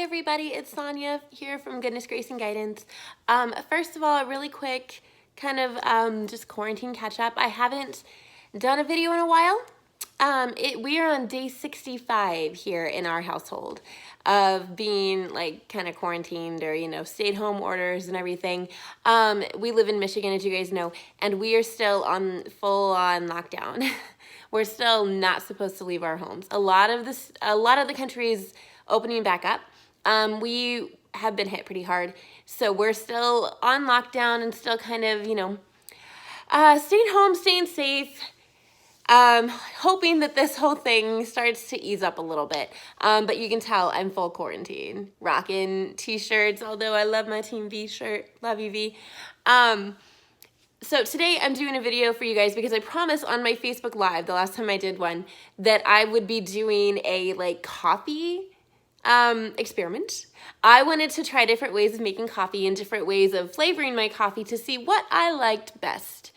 everybody, it's Sonya here from Goodness, Grace, and Guidance. First of all, a really quick kind of just quarantine catch up. I haven't done a video in a while. We are on day 65 here in our household of being like kind of quarantined or, you know, stay-at-home orders and everything. We live in Michigan, as you guys know, and we are still on full-on lockdown. We're still not supposed to leave our homes. A lot of the countries opening back up. We have been hit pretty hard, so we're still on lockdown and still kind of, you know, staying home, staying safe, hoping that this whole thing starts to ease up a little bit. But you can tell I'm full quarantine, rocking t-shirts, although I love my Team V shirt. Love you, V. So today I'm doing a video for you guys because I promised on my Facebook Live, the last time I did one, that I would be doing a like coffee experiment. I wanted to try different ways of making coffee and different ways of flavoring my coffee to see what I liked best.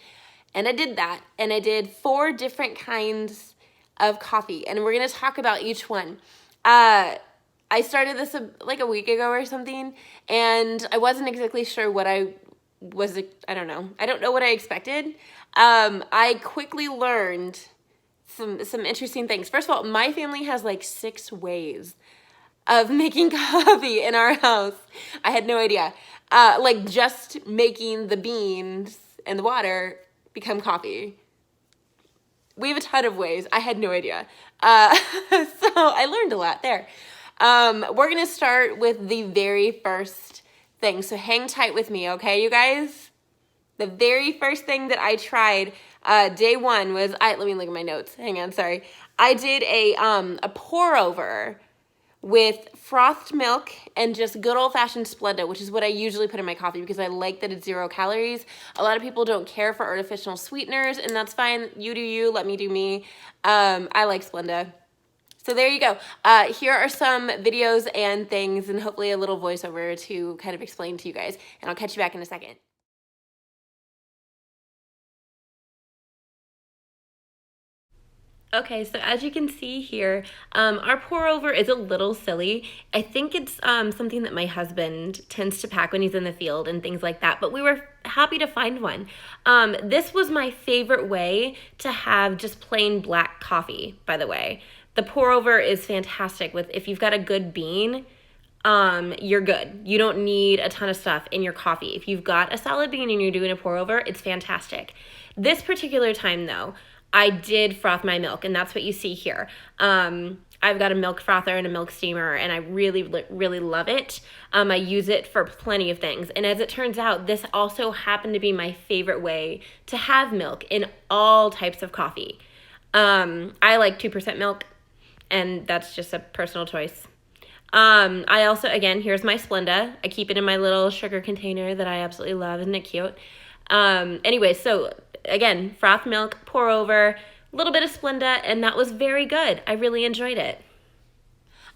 And I did that, and I did 4 different kinds of coffee, and we're gonna talk about each one. I started this like a week ago or something, and I wasn't exactly sure what I don't know. I don't know what I expected. I quickly learned some interesting things. First of all, my family has like 6 ways of making coffee in our house. I had no idea. Like just making the beans and the water become coffee. We have a ton of ways. I had no idea. So I learned a lot there. We're gonna start with the very first thing. So hang tight with me, okay, you guys? The very first thing that I tried, day one was, let me look at my notes. Hang on, sorry. I did a pour over with frothed milk and just good old-fashioned Splenda, which is what I usually put in my coffee because I like that it's 0 calories. A lot of people don't care for artificial sweeteners, and that's fine. You do you, let me do me. I like Splenda. So there you go. Here are some videos and things and hopefully a little voiceover to kind of explain to you guys, and I'll catch you back in a second. Okay, so as you can see here, our pour over is a little silly. I think it's something that my husband tends to pack when he's in the field and things like that, but we were happy to find one. This was my favorite way to have just plain black coffee, by the way. The pour over is fantastic with, if you've got a good bean, you're good. You don't need a ton of stuff in your coffee. If you've got a solid bean and you're doing a pour over, it's fantastic. This particular time though, I did froth my milk, and that's what you see here. I've got a milk frother and a milk steamer, and I really, really love it. I use it for plenty of things. And as it turns out, this also happened to be my favorite way to have milk in all types of coffee. I like 2% milk, and that's just a personal choice. I also, again, here's my Splenda. I keep it in my little sugar container that I absolutely love. Isn't it cute? Anyway, so again, froth milk, pour over, a little bit of Splenda, and that was very good. I really enjoyed it.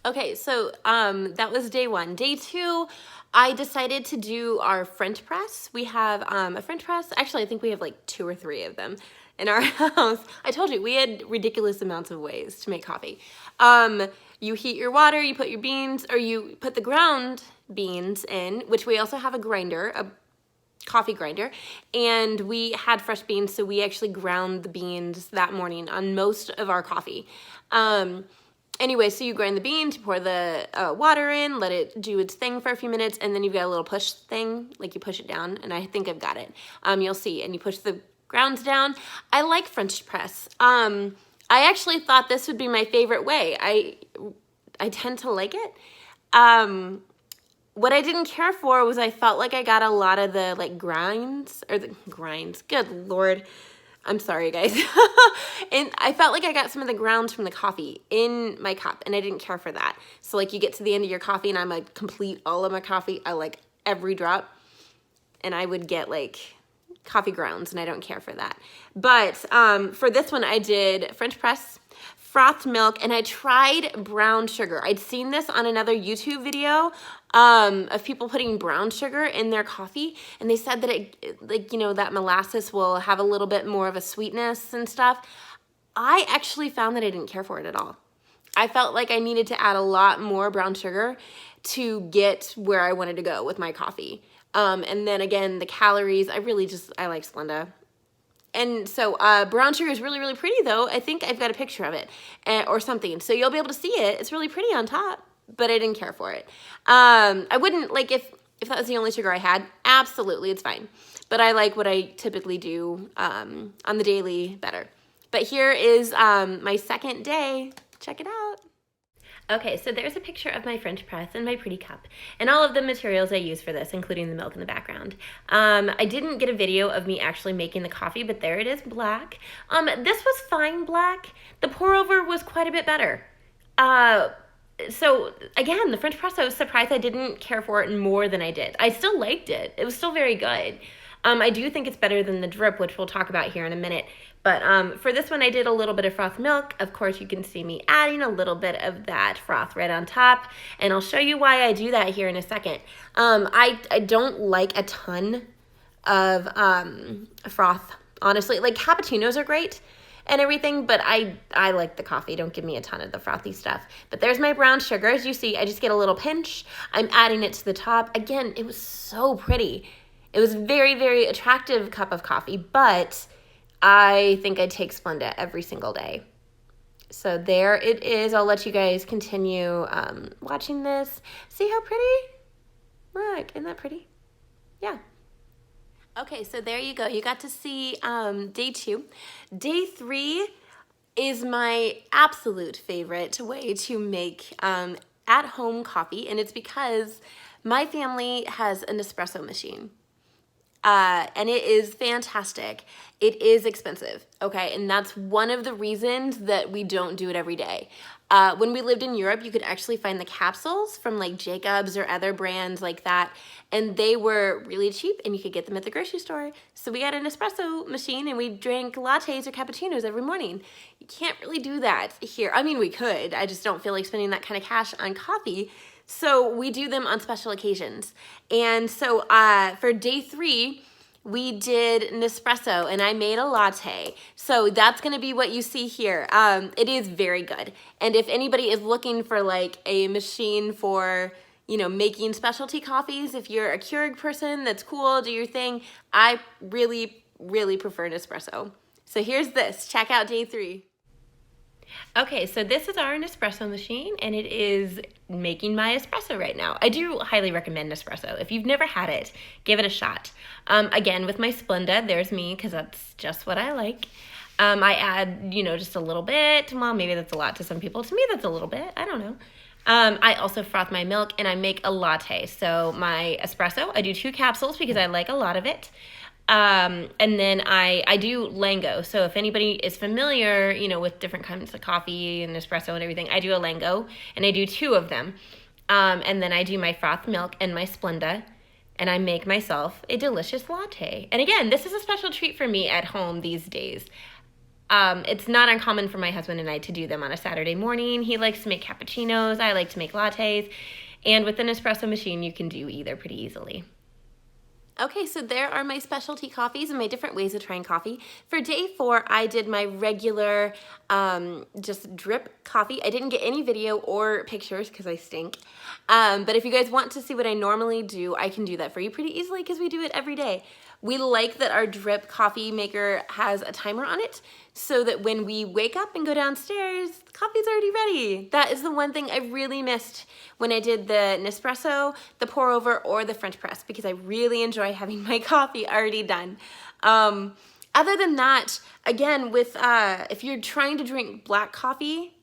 Okay, so that was day 1. Day 2, I decided to do our French press. We have a French press. Actually, I think we have like 2 or 3 of them in our house. I told you, we had ridiculous amounts of ways to make coffee. You heat your water, you put your beans, or you put the ground beans in, which we also have a grinder, a coffee grinder, and we had fresh beans, so we actually ground the beans that morning on most of our coffee. Anyway, so you grind the beans, you pour the water in, let it do its thing for a few minutes, and then you've got a little push thing, like you push it down, and I think I've got it. You'll see, and you push the grounds down. I like French press. I actually thought this would be my favorite way. I tend to like it. What I didn't care for was I felt like I got a lot of the like grinds, good Lord. I'm sorry, guys. And I felt like I got some of the grounds from the coffee in my cup, and I didn't care for that. So like you get to the end of your coffee and I'm like complete all of my coffee. I like every drop, and I would get like coffee grounds, and I don't care for that. But for this one, I did French press, frothed milk, and I tried brown sugar. I'd seen this on another YouTube video of people putting brown sugar in their coffee, and they said that it, like, you know, that molasses will have a little bit more of a sweetness and stuff. I actually found that I didn't care for it at all. I felt like I needed to add a lot more brown sugar to get where I wanted to go with my coffee. And then again, the calories, I like Splenda. And so brown sugar is really, really pretty though. I think I've got a picture of it or something. So you'll be able to see it. It's really pretty on top, but I didn't care for it. I wouldn't, like, if that was the only sugar I had, absolutely, it's fine. But I like what I typically do on the daily better. But here is my second day. Check it out. Okay, so there's a picture of my French press and my pretty cup and all of the materials I use for this, including the milk in the background. I didn't get a video of me actually making the coffee, but there it is, black. This was fine black. The pour over was quite a bit better. So again, the French press, I was surprised I didn't care for it more than I did. I still liked it. It was still very good. I do think it's better than the drip, which we'll talk about here in a minute. But for this one, I did a little bit of froth milk. Of course, you can see me adding a little bit of that froth right on top. And I'll show you why I do that here in a second. I don't like a ton of froth, honestly. Like, cappuccinos are great and everything, but I like the coffee. Don't give me a ton of the frothy stuff. But there's my brown sugar. As you see, I just get a little pinch. I'm adding it to the top. Again, it was so pretty. It was a very, very attractive cup of coffee, but I think I'd take Splenda every single day. So there it is. I'll let you guys continue watching this. See how pretty? Look, isn't that pretty? Yeah. Okay, so there you go. You got to see day 2. Day 3 is my absolute favorite way to make at-home coffee, and it's because my family has an espresso machine. And it is fantastic. It is expensive, okay? And that's one of the reasons that we don't do it every day. When we lived in Europe, you could actually find the capsules from like Jacobs or other brands like that, and they were really cheap and you could get them at the grocery store. So we had an espresso machine and we drank lattes or cappuccinos every morning. You can't really do that here. I mean, we could. I just don't feel like spending that kind of cash on coffee. So we do them on special occasions. And so for day 3, we did Nespresso and I made a latte. So that's gonna be what you see here. It is very good. And if anybody is looking for like a machine for, you know, making specialty coffees, if you're a Keurig person, that's cool, do your thing. I really, really prefer Nespresso. So here's this, check out day 3. Okay, so this is our Nespresso machine, and it is making my espresso right now. I do highly recommend Nespresso. If you've never had it, give it a shot. Again, with my Splenda, there's me, because that's just what I like. I add, you know, just a little bit. Well, maybe that's a lot to some people. To me, that's a little bit. I don't know. I also froth my milk, and I make a latte. So my espresso, I do 2 capsules because I like a lot of it. And then I do Lango. So if anybody is familiar, you know, with different kinds of coffee and espresso and everything, I do a Lango, and I do 2 of them. And then I do my froth milk and my Splenda, and I make myself a delicious latte. And again, this is a special treat for me at home these days. It's not uncommon for my husband and I to do them on a Saturday morning. He likes to make cappuccinos. I like to make lattes. And with an espresso machine, you can do either pretty easily. Okay, so there are my specialty coffees and my different ways of trying coffee. For day 4, I did my regular just drip coffee. I didn't get any video or pictures because I stink. But if you guys want to see what I normally do, I can do that for you pretty easily because we do it every day. We like that our drip coffee maker has a timer on it so that when we wake up and go downstairs, the coffee's already ready. That is the one thing I really missed when I did the Nespresso, the pour over, or the French press because I really enjoy having my coffee already done. Other than that, again, with if you're trying to drink black coffee,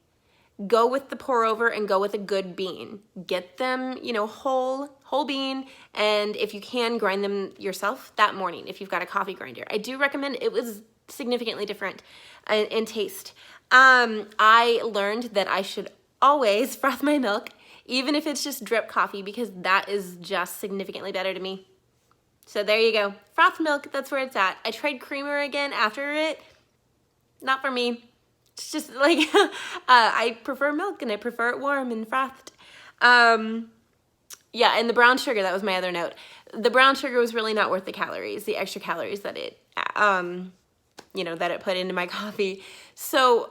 go with the pour over and go with a good bean. Get them, you know, whole bean, and if you can, grind them yourself that morning if you've got a coffee grinder. I do recommend it. Was significantly different in taste. I learned that I should always froth my milk, even if it's just drip coffee, because that is just significantly better to me. So there you go. Froth milk, that's where it's at. I tried creamer again after it. Not for me. It's just like, I prefer milk and I prefer it warm and frothed. Yeah, and the brown sugar, that was my other note. The brown sugar was really not worth the calories, the extra calories that it, you know, that it put into my coffee. So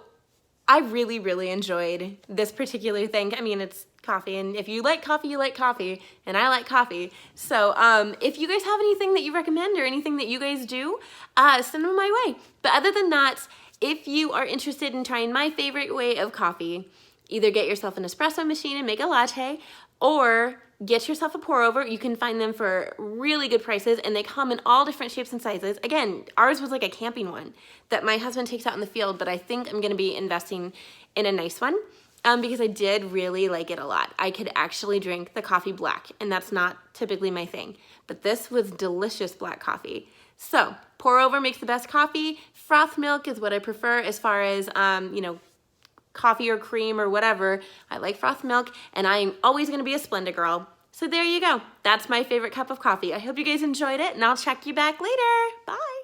I really, really enjoyed this particular thing. I mean, it's coffee, and if you like coffee, you like coffee, and I like coffee. So if you guys have anything that you recommend or anything that you guys do, send them my way. But other than that, if you are interested in trying my favorite way of coffee, either get yourself an espresso machine and make a latte, or get yourself a pour over. You can find them for really good prices, and they come in all different shapes and sizes. Again, ours was like a camping one that my husband takes out in the field, but I think I'm gonna be investing in a nice one because I did really like it a lot. I could actually drink the coffee black, and that's not typically my thing, but this was delicious black coffee. So pour over makes the best coffee. Froth milk is what I prefer as far as, you know, coffee or cream or whatever. I like froth milk, and I'm always gonna be a Splenda girl. So there you go. That's my favorite cup of coffee. I hope you guys enjoyed it, and I'll check you back later. Bye.